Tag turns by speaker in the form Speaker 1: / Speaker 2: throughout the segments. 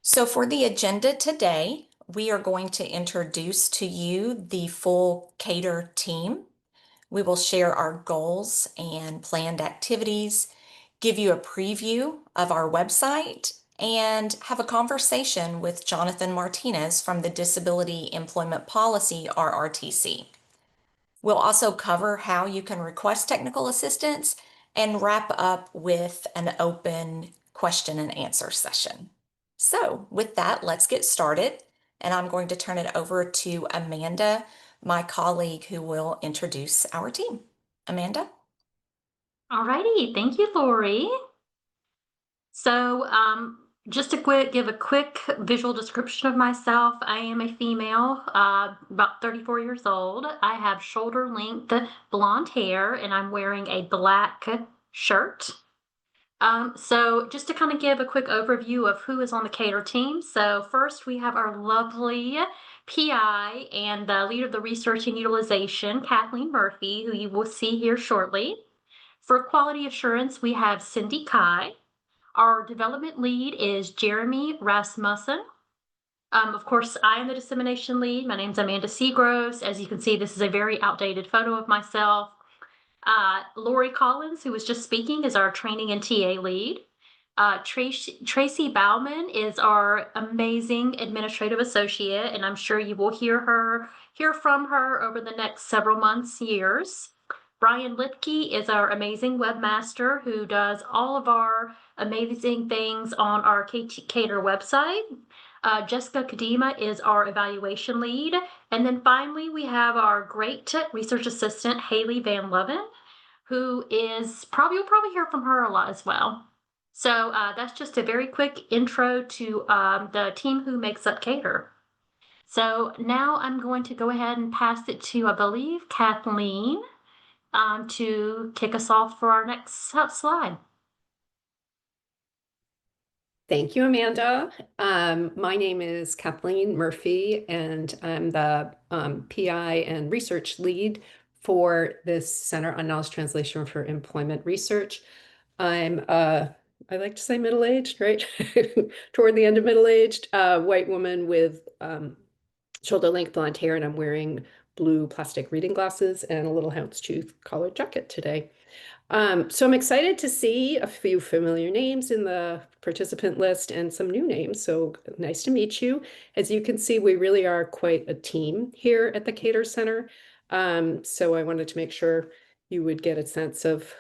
Speaker 1: So for the agenda today, we are going to introduce to you the full KTER team. We will share our goals and planned activities, give you a preview of our website, and have a conversation with Jonathan Martinez from the Disability Employment Policy, RRTC. We'll also cover how you can request technical assistance and wrap up with an open question and answer session. So with that, let's get started. And I'm going to turn it over to Amanda, my colleague, who will introduce our team. Amanda?
Speaker 2: All righty, thank you, Lori. So, just to give a quick visual description of myself, I am a female, about 34 years old. I have shoulder-length blonde hair, and I'm wearing a black shirt. So just to kind of give a quick overview of who is on the KTER team. So first, we have our lovely PI and the leader of the research and utilization, Kathleen Murphy, who you will see here shortly. For quality assurance, we have Cindy Kai. Our development lead is Jeremy Rasmussen. Of course, I am the dissemination lead. My name's Amanda Seagroves. As you can see, this is a very outdated photo of myself. Lori Collins, who was just speaking, is our training and TA lead. Tracy Bauman is our amazing administrative associate, and I'm sure you will hear from her over the next several months, years. Brian Lipke is our amazing webmaster who does all of our amazing things on our KTER website. Jessica Kadima is our evaluation lead. And then finally, we have our great research assistant, Haley Van Leven, who is you'll probably hear from her a lot as well. So that's just a very quick intro to the team who makes up KTER. So now I'm going to go ahead and pass it to, I believe, Kathleen, to kick us off for our next slide.
Speaker 3: Thank you, Amanda. My name is Kathleen Murphy, and I'm the PI and research lead for this Center on Knowledge Translation for Employment Research. I'm, I like to say middle-aged, right? Toward the end of middle-aged, white woman with shoulder-length blonde hair, and I'm wearing blue plastic reading glasses and a little houndstooth collared jacket today. So I'm excited to see a few familiar names in the participant list and some new names. So nice to meet you. As you can see, we really are quite a team here at the KTER Center. So I wanted to make sure you would get a sense of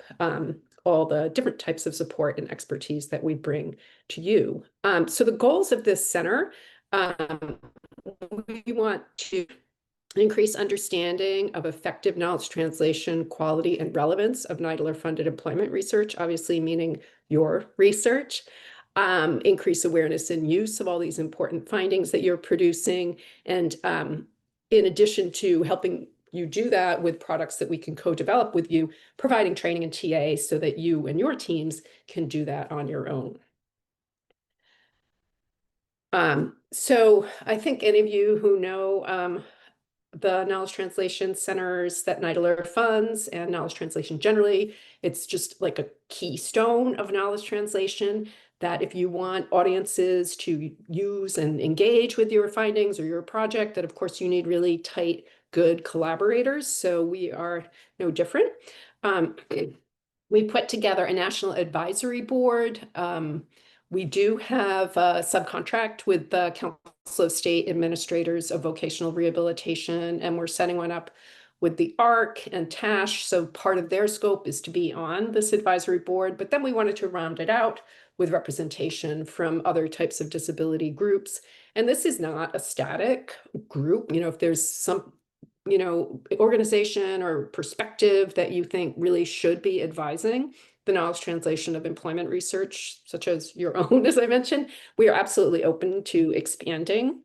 Speaker 3: all the different types of support and expertise that we bring to you. So the goals of this center, we want to increase understanding of effective knowledge translation, quality, and relevance of NIDILRR-funded employment research, obviously meaning your research. Increase awareness and use of all these important findings that you're producing. And in addition to helping you do that with products that we can co-develop with you, providing training and TA so that you and your teams can do that on your own. So I think any of you who know the knowledge translation centers that NIDILRR funds and knowledge translation generally, it's just like a keystone of knowledge translation that if you want audiences to use and engage with your findings or your project, that of course you need really tight, good collaborators. So we are no different. We put together a national advisory board. We do have a subcontract with the Council of State Administrators of Vocational Rehabilitation, and we're setting one up with the ARC and TASH. So part of their scope is to be on this advisory board, but then we wanted to round it out with representation from other types of disability groups. And this is not a static group. You know, if there's some organization or perspective that you think really should be advising the knowledge translation of employment research, such as your own, as I mentioned, we are absolutely open to expanding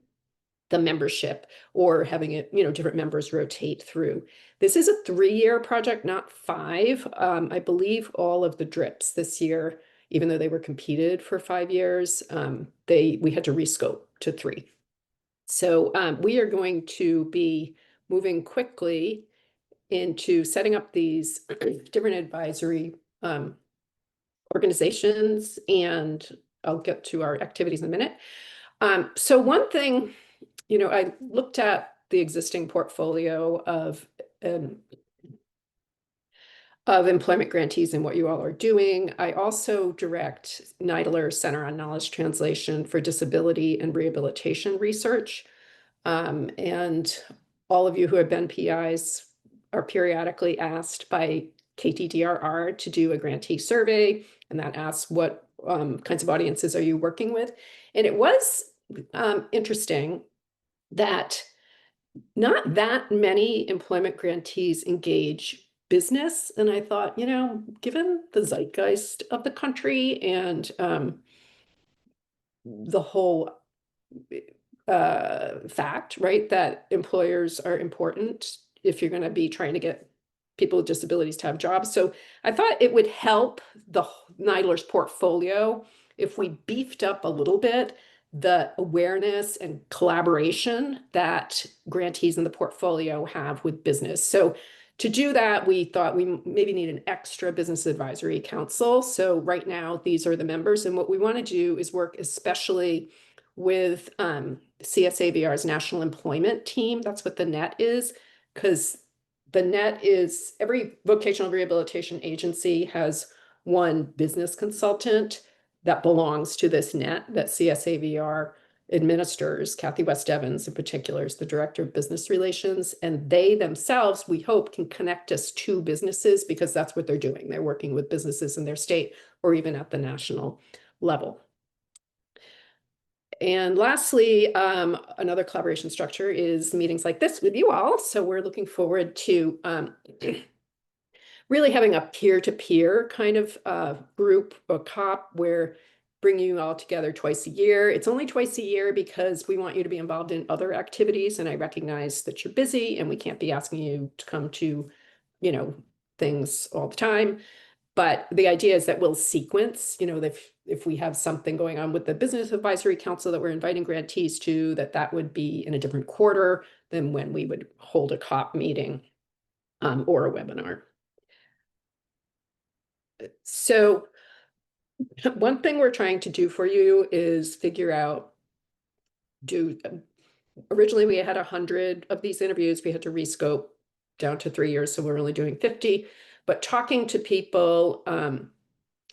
Speaker 3: the membership or having it, different members rotate through. This is a 3-year project, not 5. I believe all of the drips this year, even though they were competed for 5 years, we had to rescope to 3. So we are going to be moving quickly into setting up these different advisory organizations, and I'll get to our activities in a minute. So one thing, I looked at the existing portfolio of employment grantees and what you all are doing. I also direct NIDILRR Center on Knowledge Translation for Disability and Rehabilitation Research. And all of you who have been PIs are periodically asked by KTER to do a grantee survey, and that asks what kinds of audiences are you working with. And it was interesting that not that many employment grantees engage business. And I thought, given the zeitgeist of the country and the whole fact, right, that employers are important if you're going to be trying to get people with disabilities to have jobs. So I thought it would help the NIDILRR's portfolio if we beefed up a little bit the awareness and collaboration that grantees in the portfolio have with business. So to do that, we thought we maybe need an extra business advisory council. So right now, these are the members. And what we want to do is work especially with CSAVR's National Employment Team. That's what the net is, because the net is every vocational rehabilitation agency has one business consultant that belongs to this net that CSAVR administers. Kathy West Evans in particular is the director of business relations, and they themselves, we hope, can connect us to businesses because that's what they're doing. They're working with businesses in their state or even at the national level. And lastly, another collaboration structure is meetings like this with you all. So we're looking forward to really having a peer-to-peer kind of group or COP where bring you all together twice a year. It's only twice a year because we want you to be involved in other activities. And I recognize that you're busy and we can't be asking you to come to, things all the time. But the idea is that we'll sequence, if we have something going on with the Business Advisory Council that we're inviting grantees to, that would be in a different quarter than when we would hold a COP meeting or a webinar. So one thing we're trying to do for you is figure out, originally we had 100 of these interviews. We had to rescope down to 3 years, so we're only doing 50. But talking to people,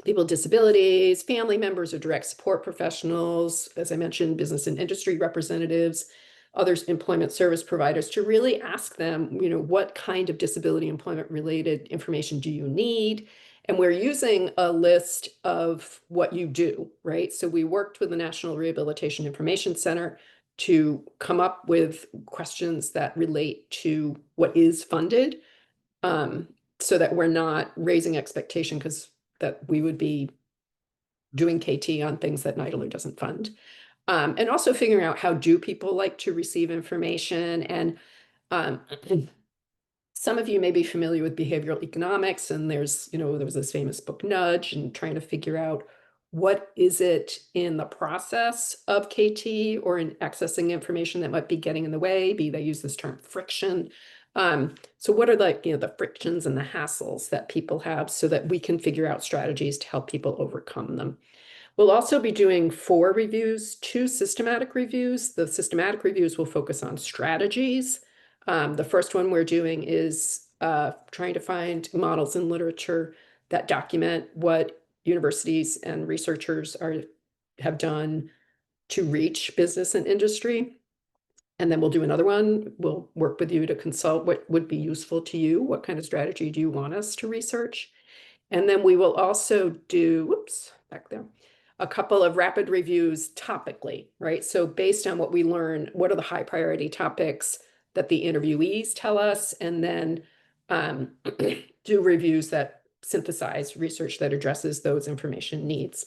Speaker 3: people with disabilities, family members or direct support professionals, as I mentioned, business and industry representatives, other employment service providers, to really ask them, what kind of disability employment related information do you need? And we're using a list of what you do, right? So we worked with the National Rehabilitation Information Center to come up with questions that relate to what is funded, so that we're not raising expectation because that we would be doing KT on things that NIDILRR doesn't fund. And also figuring out how do people like to receive information. And some of you may be familiar with behavioral economics, and there was this famous book Nudge, and trying to figure out what is it in the process of KT or in accessing information that might be getting in the way. They use this term friction. So what are the frictions and the hassles that people have so that we can figure out strategies to help people overcome them. We'll also be doing 4 reviews, 2 systematic reviews. The systematic reviews will focus on strategies. The first one we're doing is trying to find models in literature that document what universities and researchers have done to reach business and industry. And then we'll do another one. We'll work with you to consult what would be useful to you. What kind of strategy do you want us to research? And then we will also do, back there, a couple of rapid reviews topically, right? So based on what we learn, what are the high priority topics that the interviewees tell us, and then do reviews that synthesize research that addresses those information needs.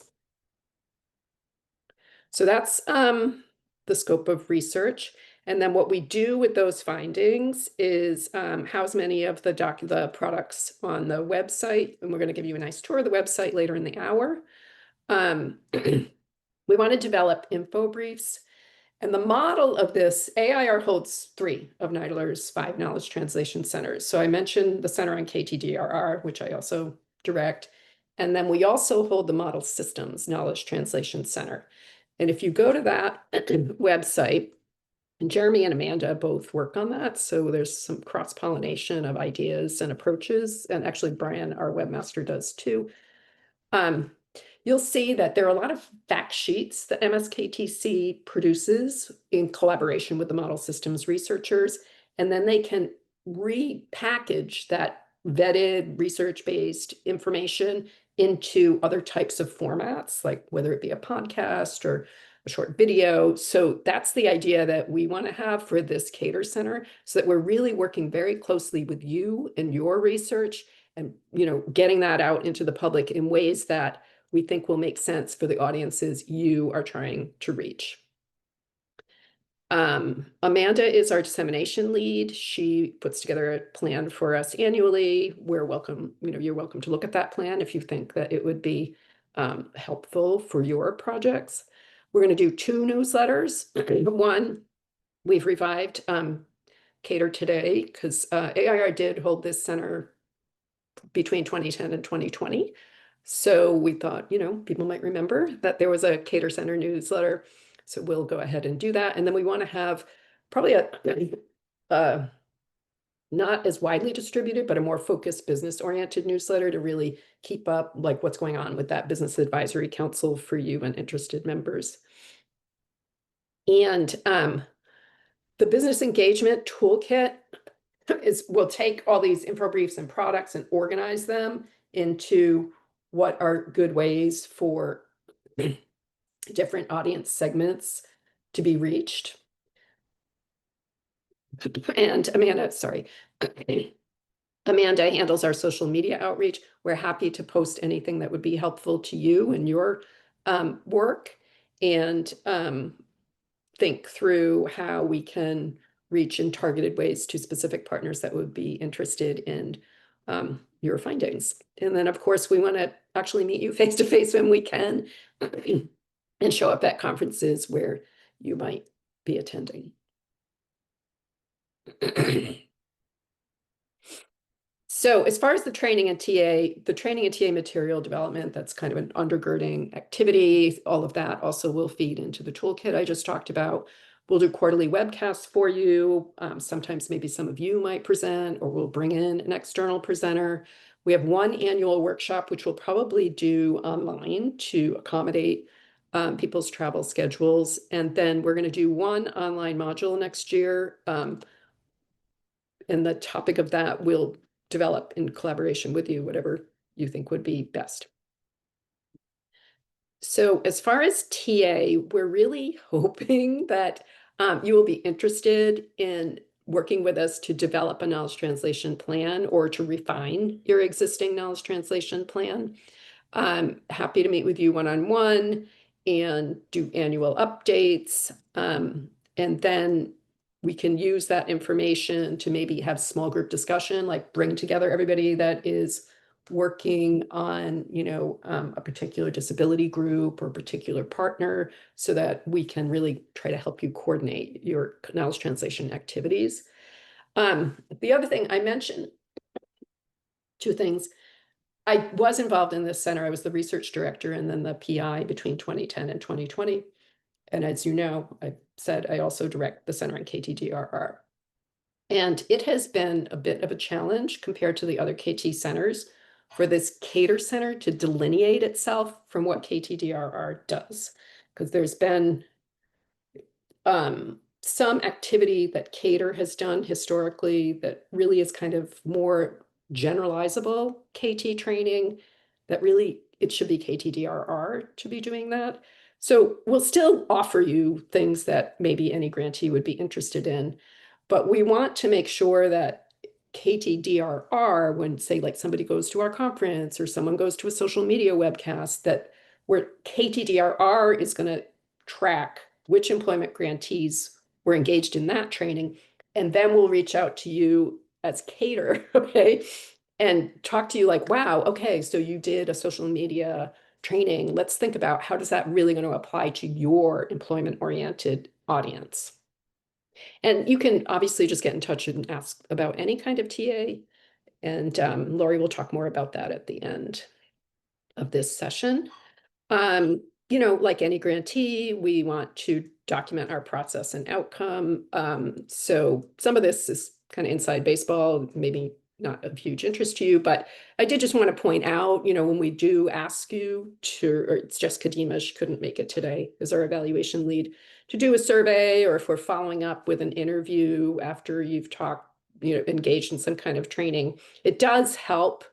Speaker 3: So that's the scope of research. And then what we do with those findings is house many of the products on the website. And we're going to give you a nice tour of the website later in the hour. We want to develop info briefs. And the model of this, AIR holds 3 of NIDILRR's 5 knowledge translation centers. So I mentioned the center on KTDRR, which I also direct. And then we also hold the Model Systems Knowledge Translation Center. And if you go to that website, and Jeremy and Amanda both work on that, so there's some cross-pollination of ideas and approaches, and actually Brian, our webmaster, does too. You'll see that there are a lot of fact sheets that MSKTC produces in collaboration with the model systems researchers, and then they can repackage that vetted research-based information into other types of formats, like whether it be a podcast or a short video. So that's the idea that we want to have for this KTER Center, so that we're really working very closely with you and your research, and getting that out into the public in ways that we think will make sense for the audiences you are trying to reach. Amanda is our dissemination lead. She puts together a plan for us annually. We're welcome, you're welcome to look at that plan if you think that it would be helpful for your projects. We're going to do 2 newsletters. One, we've revived KTER Today, because AIR did hold this center between 2010 and 2020. So we thought, people might remember that there was a KTER Center newsletter. So we'll go ahead and do that. And then we want to have probably a not as widely distributed, but a more focused business-oriented newsletter to really keep up like what's going on with that Business Advisory Council for you and interested members. And the business engagement toolkit we'll take all these info briefs and products and organize them into what are good ways for different audience segments to be reached. And Amanda handles our social media outreach. We're happy to post anything that would be helpful to you and your work, and think through how we can reach in targeted ways to specific partners that would be interested in your findings. And then, of course, we want to actually meet you face to face when we can and show up at conferences where you might be attending. So as far as the training and TA material development, that's kind of an undergirding activity. All of that also will feed into the toolkit I just talked about. We'll do quarterly webcasts for you. Sometimes maybe some of you might present, or we'll bring in an external presenter. We have 1 annual workshop, which we'll probably do online to accommodate people's travel schedules. And then we're going to do 1 online module next year. And the topic of that will develop in collaboration with you, whatever you think would be best. So as far as TA, we're really hoping that you will be interested in working with us to develop a knowledge translation plan or to refine your existing knowledge translation plan. I'm happy to meet with you one-on-one and do annual updates. And then we can use that information to maybe have small group discussion, like bring together everybody that is working on, a particular disability group or a particular partner, so that we can really try to help you coordinate your knowledge translation activities. The other thing I mentioned, 2 things. I was involved in this center. I was the research director and then the PI between 2010 and 2020. And as you know, I said I also direct the center in KTDRR. And it has been a bit of a challenge compared to the other KT centers for this KTER Center to delineate itself from what KTDRR does. Because there's been some activity that KTER has done historically that really is kind of more generalizable KT training, that really it should be KTDRR to be doing that. So we'll still offer you things that maybe any grantee would be interested in, but we want to make sure that KTDRR, when say like somebody goes to our conference or someone goes to a social media webcast, that where KTDRR is going to track which employment grantees were engaged in that training, and then we'll reach out to you as KTER, okay, and talk to you like, wow, okay, so you did a social media training. Let's think about how does that really going to apply to your employment-oriented audience. And you can obviously just get in touch and ask about any kind of TA. And Lori will talk more about that at the end of this session. like any grantee, we want to document our process and outcome. So some of this is kind of inside baseball, maybe not of huge interest to you, but I did just want to point out, when we do ask you to, or it's just Kadima, she couldn't make it today, is our evaluation lead, to do a survey, or if we're following up with an interview after you've talked, engaged in some kind of training, it does help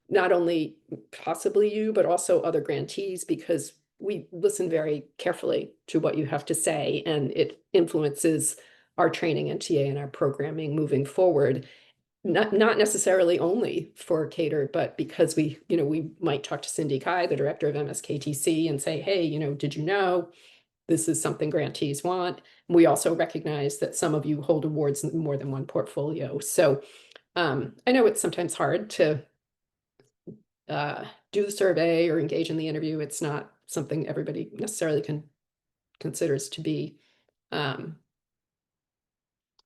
Speaker 3: not only possibly you, but also other grantees, because we listen very carefully to what you have to say, and it influences our training and TA and our programming moving forward. Not necessarily only for KTER, but because we might talk to Cindy Kai, the director of MSKTC, and say, hey, did you know this is something grantees want? We also recognize that some of you hold awards in more than one portfolio. So I know it's sometimes hard to do the survey or engage in the interview. It's not something everybody necessarily considers to be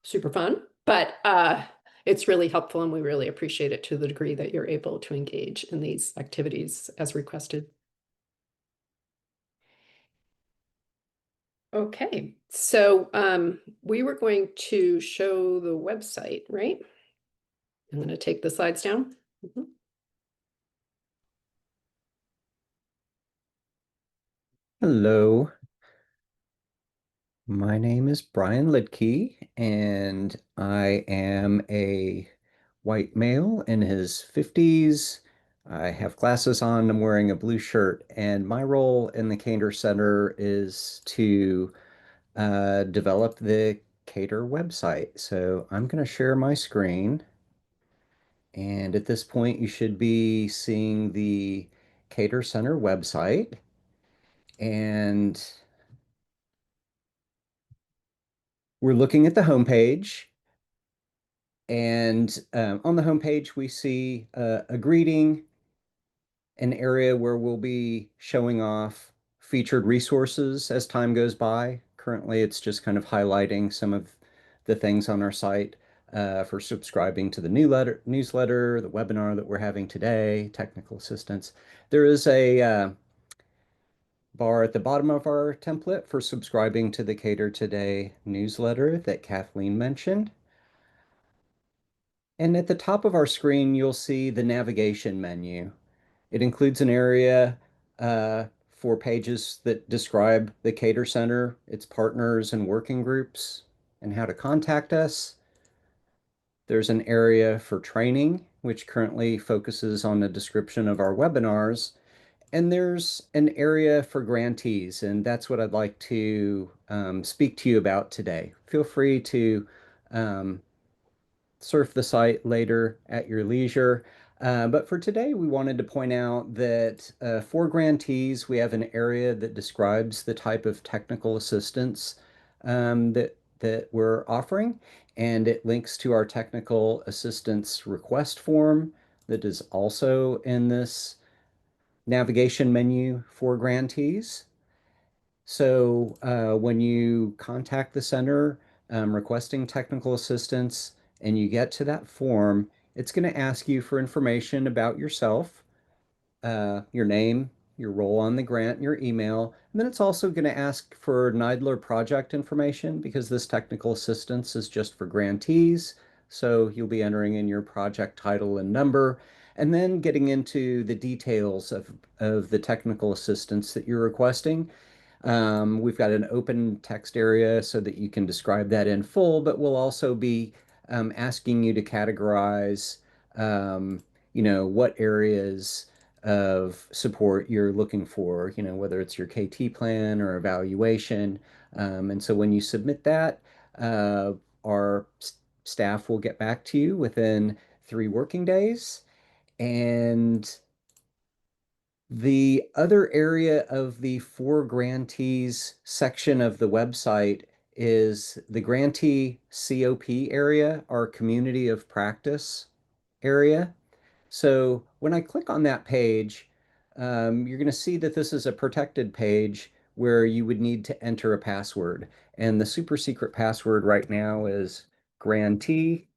Speaker 3: super fun, but it's really helpful, and we really appreciate it to the degree that you're able to engage in these activities as requested. Okay, so we were going to show the website, right? I'm going to take the slides down.
Speaker 4: Hello, my name is Brian Lidke, and I am a white male in his 50s. I have glasses on, I'm wearing a blue shirt, and my role in the KTER Center is to develop the KTER website. So I'm going to share my screen, and at this point you should be seeing the KTER Center website. And we're looking at the homepage, and on the homepage we see a greeting, an area where we'll be showing off featured resources as time goes by. Currently, it's just kind of highlighting some of the things on our site for subscribing to the newsletter, the webinar that we're having today, technical assistance. There is a bar at the bottom of our template for subscribing to the KTER Today newsletter that Kathleen mentioned. And at the top of our screen, you'll see the navigation menu. It includes an area for pages that describe the KTER Center, its partners and working groups, and how to contact us. There's an area for training, which currently focuses on a description of our webinars. And there's an area for grantees, and that's what I'd like to speak to you about today. Feel free to surf the site later at your leisure. But for today, we wanted to point out that for grantees, we have an area that describes the type of technical assistance that we're offering, and it links to our technical assistance request form that is also in this navigation menu for grantees. So when you contact the center requesting technical assistance and you get to that form, it's going to ask you for information about yourself, your name, your role on the grant, and your email. And then it's also going to ask for NIDILRR project information, because this technical assistance is just for grantees. So you'll be entering in your project title and number, and then getting into the details of the technical assistance that you're requesting. We've got an open text area so that you can describe that in full, but we'll also be asking you to categorize, what areas of support you're looking for, whether it's your KT plan or evaluation. And so when you submit that, our staff will get back to you within 3 working days. And the other area of the for grantees section of the website is the grantee COP area, our community of practice area. So when I click on that page, you're going to see that this is a protected page where you would need to enter a password. And the super secret password right now is grantee.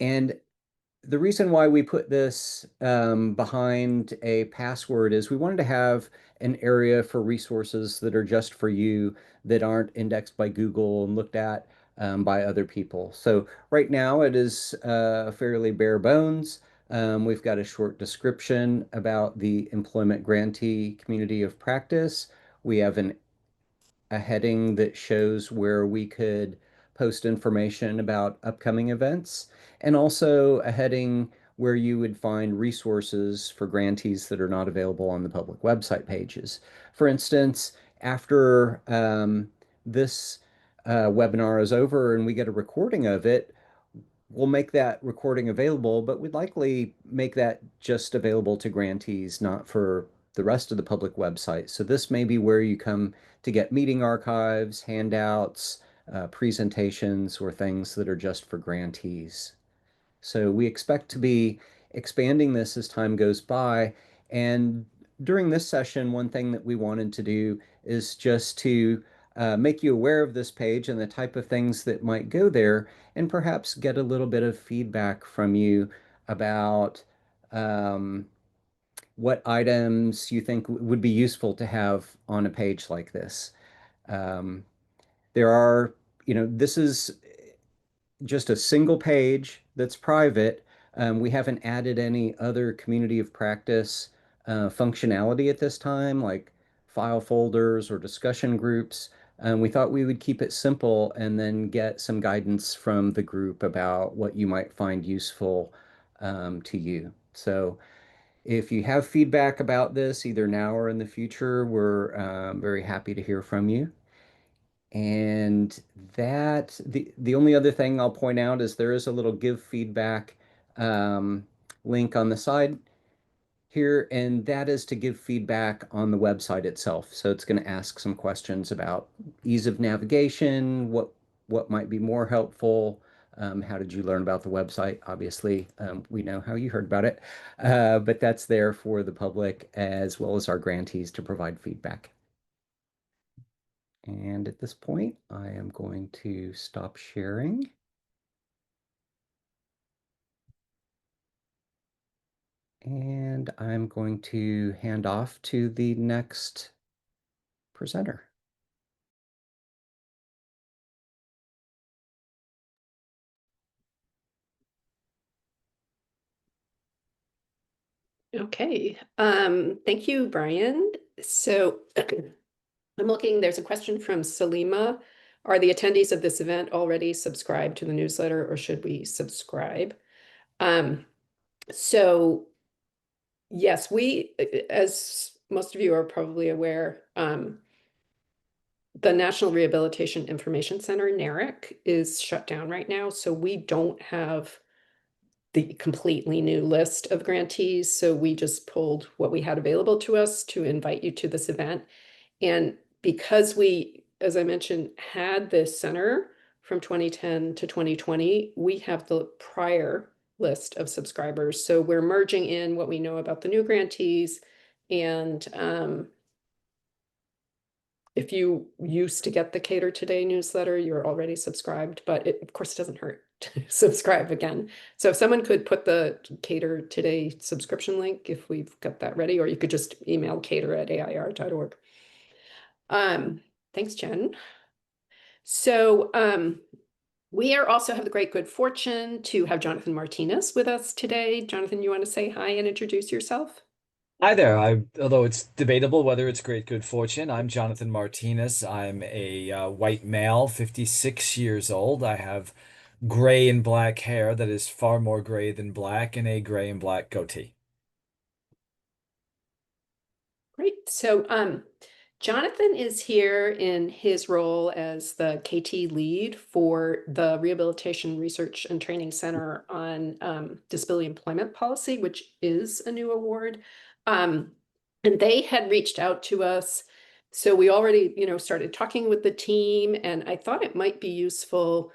Speaker 4: And the reason why we put this behind a password is we wanted to have an area for resources that are just for you, that aren't indexed by Google and looked at by other people. So right now it is fairly bare bones. We've got a short description about the employment grantee community of practice. We have a heading that shows where we could post information about upcoming events, and also a heading where you would find resources for grantees that are not available on the public website pages. For instance, after this webinar is over and we get a recording of it, we'll make that recording available, but we'd likely make that just available to grantees, not for the rest of the public website. So this may be where you come to get meeting archives, handouts, presentations, or things that are just for grantees. So we expect to be expanding this as time goes by. And during this session, one thing that we wanted to do is just to make you aware of this page and the type of things that might go there, and perhaps get a little bit of feedback from you about what items you think would be useful to have on a page like this. Um, there are, this is just a single page that's private. We haven't added any other community of practice functionality at this time, like file folders or discussion groups. We thought we would keep it simple and then get some guidance from the group about what you might find useful to you. So if you have feedback about this, either now or in the future, we're very happy to hear from you. And that the only other thing I'll point out is there is a little give feedback link on the side here, and that is to give feedback on the website itself. So it's going to ask some questions about ease of navigation, what might be more helpful, how did you learn about the website? Obviously, we know how you heard about it, but that's there for the public as well as our grantees to provide feedback. And at this point, I am going to stop sharing. And I'm going to hand off to the next presenter.
Speaker 3: Okay, thank you, Brian. So I'm looking, there's a question from Salima. Are the attendees of this event already subscribed to the newsletter, or should we subscribe? So yes, as most of you are probably aware, the National Rehabilitation Information Center, NARIC, is shut down right now. So we don't have the completely new list of grantees. So we just pulled what we had available to us to invite you to this event. And because we, as I mentioned, had this center from 2010 to 2020, we have the prior list of subscribers. So we're merging in what we know about the new grantees. And if you used to get the KTER Today newsletter, you're already subscribed, but it, of course, it doesn't hurt to subscribe again. So if someone could put the KTER Today subscription link, if we've got that ready, or you could just email kter@air.org. Thanks, Jen. So we are also have the great good fortune to have Jonathan Martinez with us today. Jonathan, you want to say hi and introduce yourself?
Speaker 5: Hi there. Although it's debatable whether it's great good fortune, I'm Jonathan Martinez. I'm a white male, 56 years old. I have gray and black hair that is far more gray than black, and a gray and black goatee.
Speaker 3: Great. So Jonathan is here in his role as the KT lead for the Rehabilitation Research and Training Center on Disability Employment Policy, which is a new award. And they had reached out to us. So we already, started talking with the team, and I thought it might be useful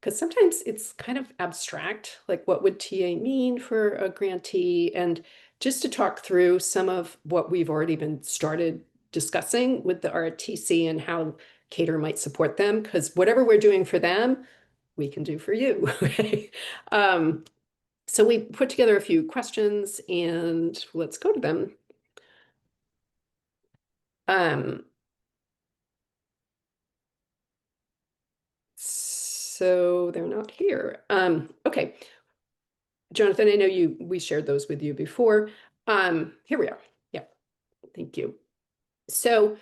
Speaker 3: because sometimes it's kind of abstract, like what would TA mean for a grantee? And just to talk through some of what we've already been started discussing with the RTC and how KTER might support them, because whatever we're doing for them, we can do for you. So we put together a few questions and let's go to them. So they're not here. Okay. Jonathan, I know we shared those with you before. Here we are. Yeah, thank you. So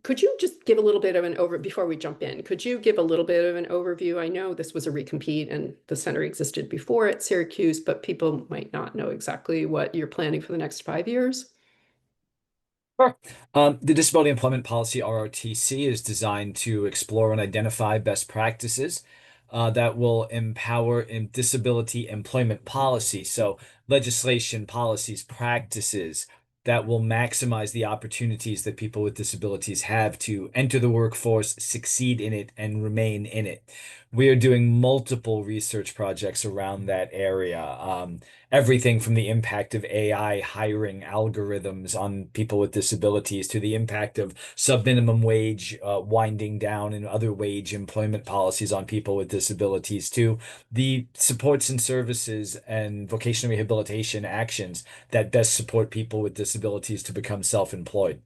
Speaker 3: could you just give a little bit of an before we jump in, could you give a little bit of an overview? I know this was a recompete and the center existed before at Syracuse, but people might not know exactly what you're planning for the next 5 years.
Speaker 5: Sure. The Disability Employment Policy, RRTC, is designed to explore and identify best practices that will empower in disability employment policy. So legislation, policies, practices that will maximize the opportunities that people with disabilities have to enter the workforce, succeed in it, and remain in it. We are doing multiple research projects around that area. Everything from the impact of AI hiring algorithms on people with disabilities to the impact of sub-minimum wage winding down and other wage employment policies on people with disabilities to the supports and services and vocational rehabilitation actions that best support people with disabilities to become self-employed.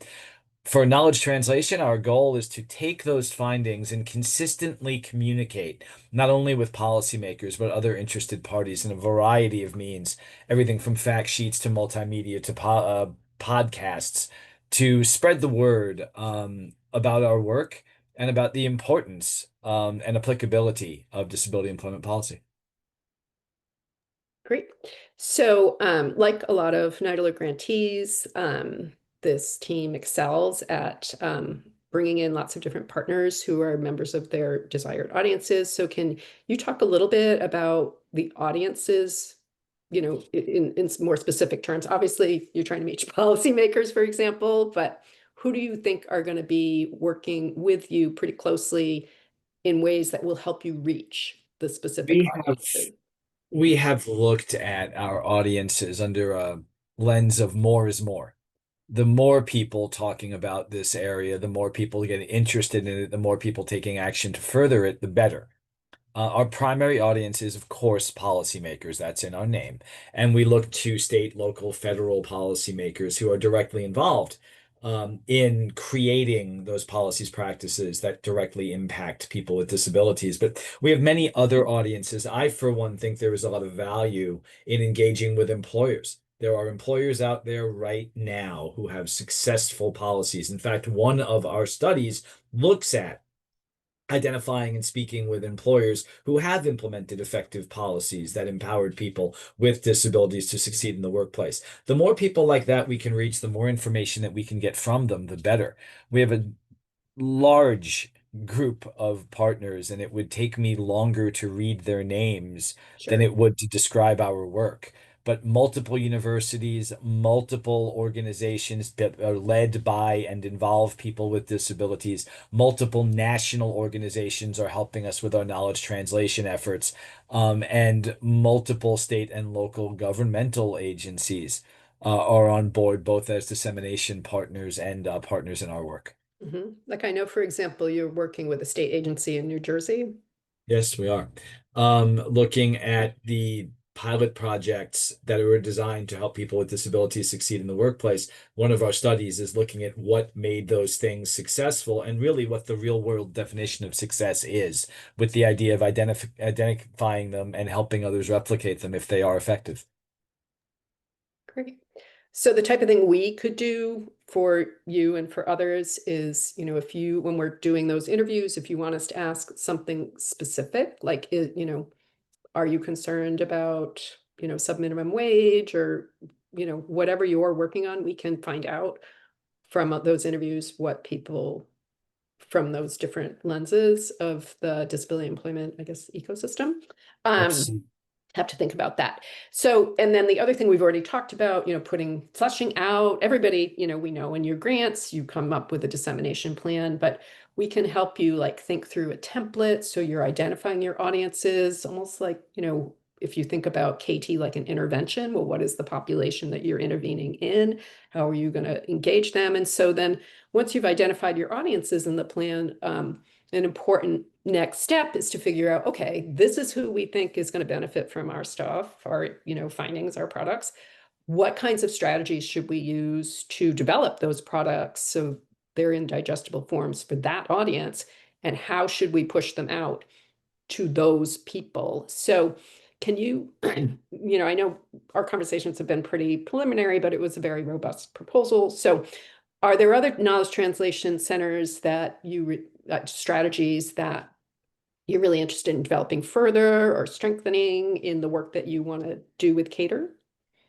Speaker 5: For knowledge translation, our goal is to take those findings and consistently communicate, not only with policymakers, but other interested parties in a variety of means, everything from fact sheets to multimedia to podcasts, to spread the word about our work and about the importance and applicability of disability employment policy.
Speaker 3: Great. So like a lot of NIDILRR grantees, this team excels at bringing in lots of different partners who are members of their desired audiences. So can you talk a little bit about the audiences, in more specific terms? Obviously, you're trying to reach policymakers, for example, but who do you think are going to be working with you pretty closely in ways that will help you reach the specific audiences?
Speaker 5: We have looked at our audiences under a lens of more is more. The more people talking about this area, the more people getting interested in it, the more people taking action to further it, the better. Our primary audience is, of course, policymakers. That's in our name. And we look to state, local, federal policymakers who are directly involved in creating those policies, practices that directly impact people with disabilities. But we have many other audiences. I, for one, think there is a lot of value in engaging with employers. There are employers out there right now who have successful policies. In fact, one of our studies looks at identifying and speaking with employers who have implemented effective policies that empowered people with disabilities to succeed in the workplace. The more people like that we can reach, the more information that we can get from them, the better. We have a large group of partners, and it would take me longer to read their names than it would to describe our work. But multiple universities, multiple organizations that are led by and involve people with disabilities, multiple national organizations are helping us with our knowledge translation efforts, and multiple state and local governmental agencies are on board both as dissemination partners and partners in our work.
Speaker 3: Like I know, for example, you're working with a state agency in New Jersey.
Speaker 5: Yes, we are. Looking at the pilot projects that were designed to help people with disabilities succeed in the workplace. One of our studies is looking at what made those things successful and really what the real world definition of success is, with the idea of identifying them and helping others replicate them if they are effective.
Speaker 3: Great. So the type of thing we could do for you and for others is, when we're doing those interviews, if you want us to ask something specific, like, are you concerned about, sub-minimum wage or, whatever you're working on, we can find out from those interviews what people from those different lenses of the disability employment, I guess, ecosystem. Have to think about that. So, and then the other thing we've already talked about, fleshing out everybody, we know in your grants, you come up with a dissemination plan, but we can help you think through a template. So you're identifying your audiences, almost like, if you think about KT like an intervention, well, what is the population that you're intervening in? How are you going to engage them? And so then once you've identified your audiences in the plan, an important next step is to figure out, okay, this is who we think is going to benefit from our stuff, our, findings, our products. What kinds of strategies should we use to develop those products so they're in digestible forms for that audience? And how should we push them out to those people? So can you, I know our conversations have been pretty preliminary, but it was a very robust proposal. So are there other knowledge translation centers that strategies that you're really interested in developing further or strengthening in the work that you want to do with KTER?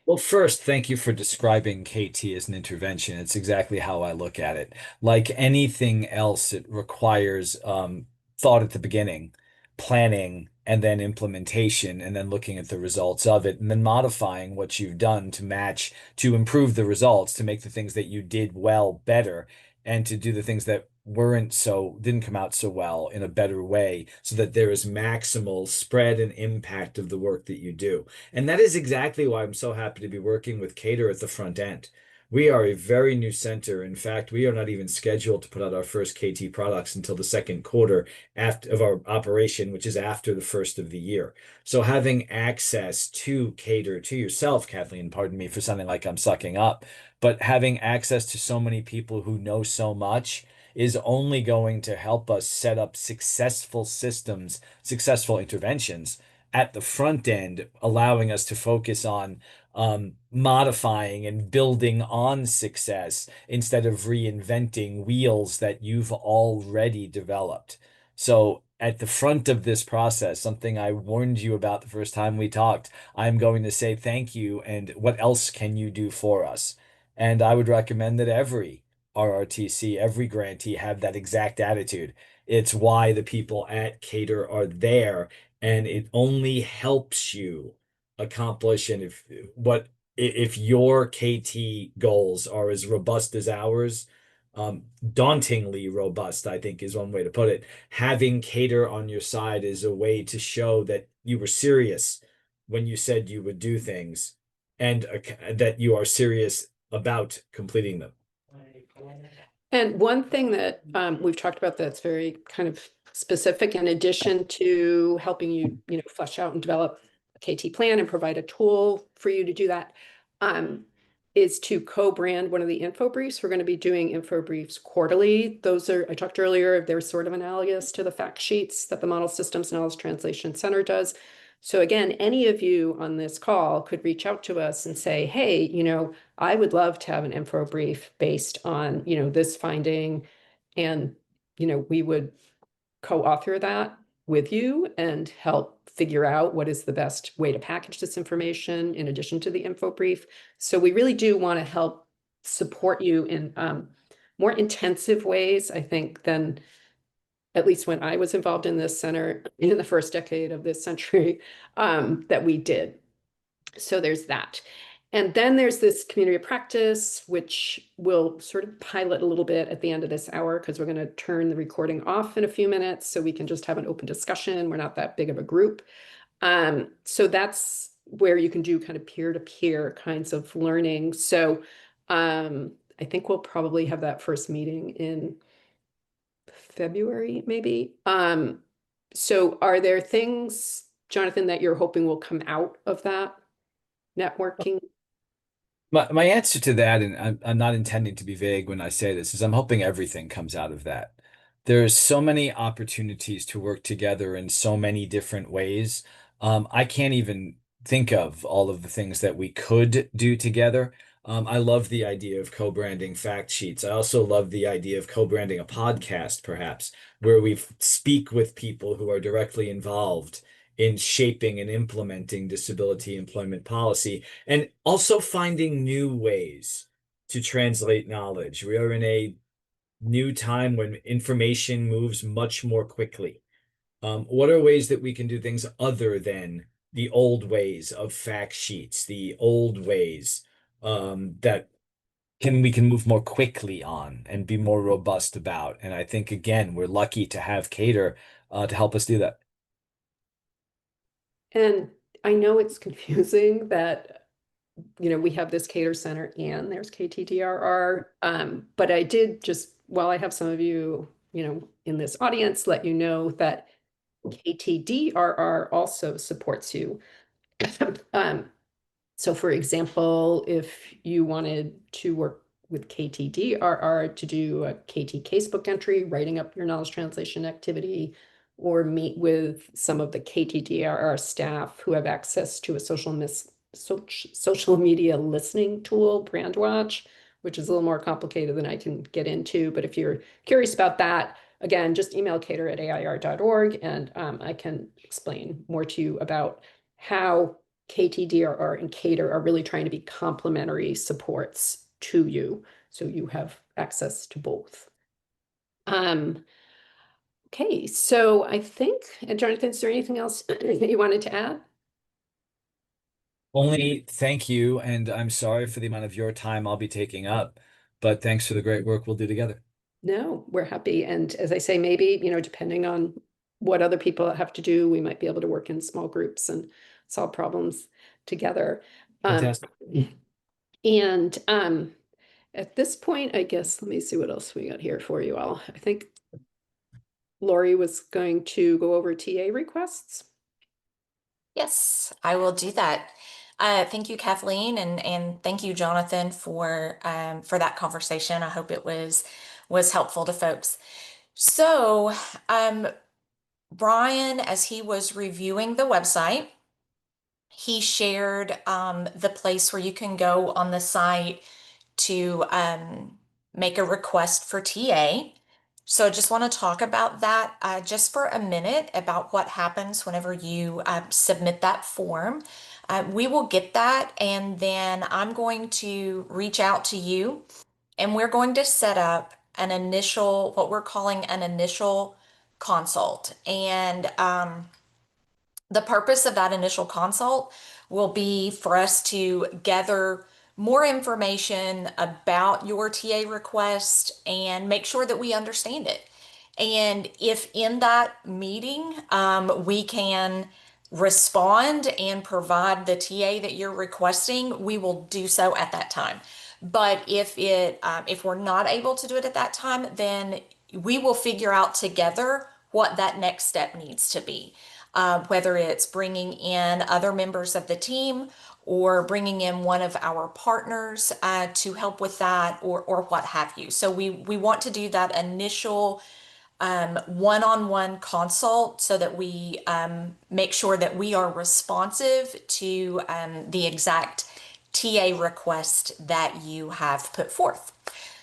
Speaker 5: Well, first, thank you for describing KT as an intervention. It's exactly how I look at it. Like anything else, it requires thought at the beginning, planning, and then implementation, and then looking at the results of it, and then modifying what you've done to match, to improve the results, to make the things that you did well better, and to do the things that didn't come out so well in a better way, so that there is maximal spread and impact of the work that you do. And that is exactly why I'm so happy to be working with KTER at the front end. We are a very new center. In fact, we are not even scheduled to put out our first KT products until the second quarter of our operation, which is after the first of the year. So having access to KTER, to yourself, Kathleen, pardon me for sounding like I'm sucking up, but having access to so many people who know so much is only going to help us set up successful systems, successful interventions at the front end, allowing us to focus on modifying and building on success instead of reinventing wheels that you've already developed. So at the front of this process, something I warned you about the first time we talked, I'm going to say thank you and what else can you do for us? And I would recommend that every RRTC, every grantee have that exact attitude. It's why the people at KTER are there, and it only helps you accomplish. And if your KT goals are as robust as ours, dauntingly robust, I think is one way to put it. Having KTER on your side is a way to show that you were serious when you said you would do things, and that you are serious about completing them.
Speaker 3: And one thing that we've talked about that's very kind of specific, in addition to helping you, flesh out and develop a KT plan and provide a tool for you to do that, is to co-brand one of the info briefs. We're going to be doing info briefs quarterly. Those are, I talked earlier, they're sort of analogous to the fact sheets that the Model Systems Knowledge Translation Center does. So again, any of you on this call could reach out to us and say, hey, I would love to have an info brief based on, this finding. And, we would co-author that with you and help figure out what is the best way to package this information in addition to the info brief. So we really do want to help support you in more intensive ways, I think, than at least when I was involved in this center in the first decade of this century, that we did. So there's that. And then there's this community of practice, which we'll sort of pilot a little bit at the end of this hour, because we're going to turn the recording off in a few minutes so we can just have an open discussion. We're not that big of a group. So that's where you can do kind of peer-to-peer kinds of learning. So I think we'll probably have that first meeting in February, maybe. So are there things, Jonathan, that you're hoping will come out of that networking?
Speaker 5: My answer to that, and I'm not intending to be vague when I say this, is I'm hoping everything comes out of that. There's so many opportunities to work together in so many different ways. I can't even think of all of the things that we could do together. I love the idea of co-branding fact sheets. I also love the idea of co-branding a podcast, perhaps, where we speak with people who are directly involved in shaping and implementing disability employment policy, and also finding new ways to translate knowledge. We are in a new time when information moves much more quickly. What are ways that we can do things other than the old ways of fact sheets, the old ways that we can move more quickly on and be more robust about? And I think, again, we're lucky to have KTER to help us do that.
Speaker 3: And I know it's confusing that, we have this KTER Center and there's KTDRR. But I did just, while I have some of you in this audience, let you know that KTDRR also supports you. So for example, if you wanted to work with KTDRR to do a KT casebook entry, writing up your knowledge translation activity, or meet with some of the KTDRR staff who have access to a social media listening tool, BrandWatch, which is a little more complicated than I can get into. But if you're curious about that, again, just email KTER@air.org, and I can explain more to you about how KTDRR and KTER are really trying to be complementary supports to you, so you have access to both. Okay, so I think, and Jonathan, is there anything else that you wanted to add?
Speaker 5: Only thank you, and I'm sorry for the amount of your time I'll be taking up, but thanks for the great work we'll do together.
Speaker 3: No, we're happy. And as I say, maybe, depending on what other people have to do, we might be able to work in small groups and solve problems together.
Speaker 5: Fantastic.
Speaker 3: And at this point, I guess, let me see what else we got here for you all. I think Lori was going to go over TA requests.
Speaker 1: Yes, I will do that. Thank you, Kathleen, and thank you, Jonathan, for that conversation. I hope it was helpful to folks. So, Brian, as he was reviewing the website, he shared the place where you can go on the site to make a request for TA. So I just want to talk about that just for a minute about what happens whenever you submit that form. We will get that, and then I'm going to reach out to you, and we're going to set up an initial, what we're calling an initial consult. And the purpose of that initial consult will be for us to gather more information about your TA request and make sure that we understand it. And if in that meeting we can respond and provide the TA that you're requesting, we will do so at that time. But if we're not able to do it at that time, then we will figure out together what that next step needs to be. Whether it's bringing in other members of the team or bringing in one of our partners to help with that, or what have you. So we want to do that initial one-on-one consult so that we make sure that we are responsive to the exact TA request that you have put forth.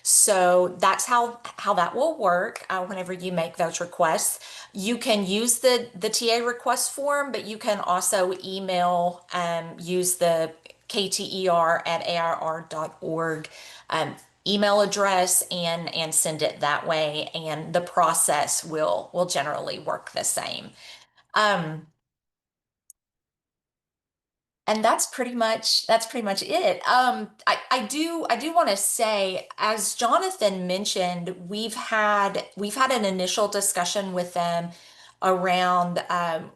Speaker 1: So that's how that will work whenever you make those requests. You can use the TA request form, but you can also email, use the KTER@airr.org email address and send it that way, and the process will generally work the same. And that's pretty much it. I do want to say, as Jonathan mentioned, we've had an initial discussion with them around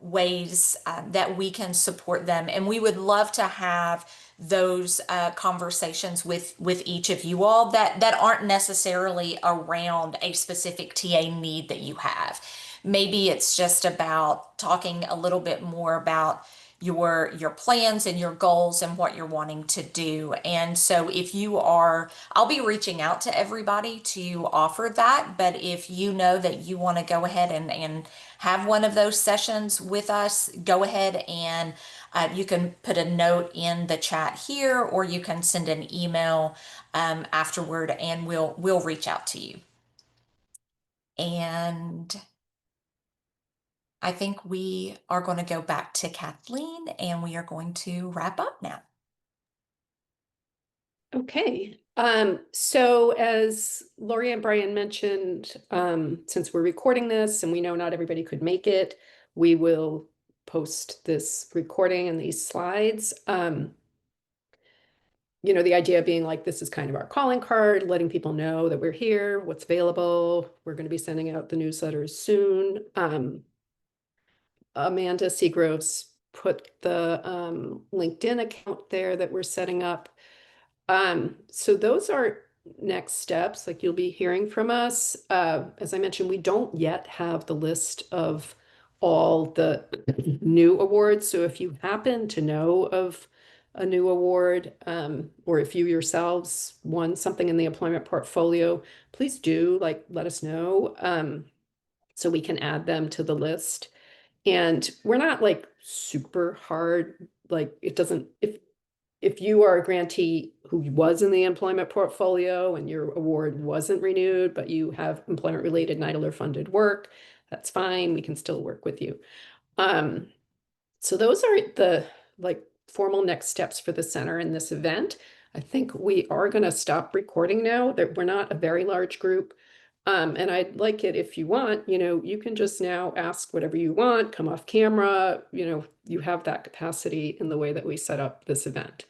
Speaker 1: ways that we can support them, and we would love to have those conversations with each of you all that aren't necessarily around a specific TA need that you have. Maybe it's just about talking a little bit more about your plans and your goals and what you're wanting to do. And so if you are, I'll be reaching out to everybody to offer that, but if you know that you want to go ahead and have one of those sessions with us, go ahead and you can put a note in the chat here, or you can send an email afterward, and we'll reach out to you. And I think we are going to go back to Kathleen, and we are going to wrap up now.
Speaker 3: Okay, so as Lori and Brian mentioned, since we're recording this and we know not everybody could make it, we will post this recording and these slides. The idea being like, this is kind of our calling card, letting people know that we're here, what's available. We're going to be sending out the newsletters soon. Amanda Seagroves put the LinkedIn account there that we're setting up. So those are next steps, like you'll be hearing from us. As I mentioned, we don't yet have the list of all the new awards. So if you happen to know of a new award, or if you yourselves won something in the employment portfolio, please do let us know, so we can add them to the list. And we're not like super hard, like it doesn't, if you are a grantee who was in the employment portfolio and your award wasn't renewed, but you have employment related NIDILRR funded work, that's fine. We can still work with you. So those are the formal next steps for the center in this event. I think we are going to stop recording now, that we're not a very large group. And I'd like it if you want, you can just now ask whatever you want, come off camera, you have that capacity in the way that we set up this event.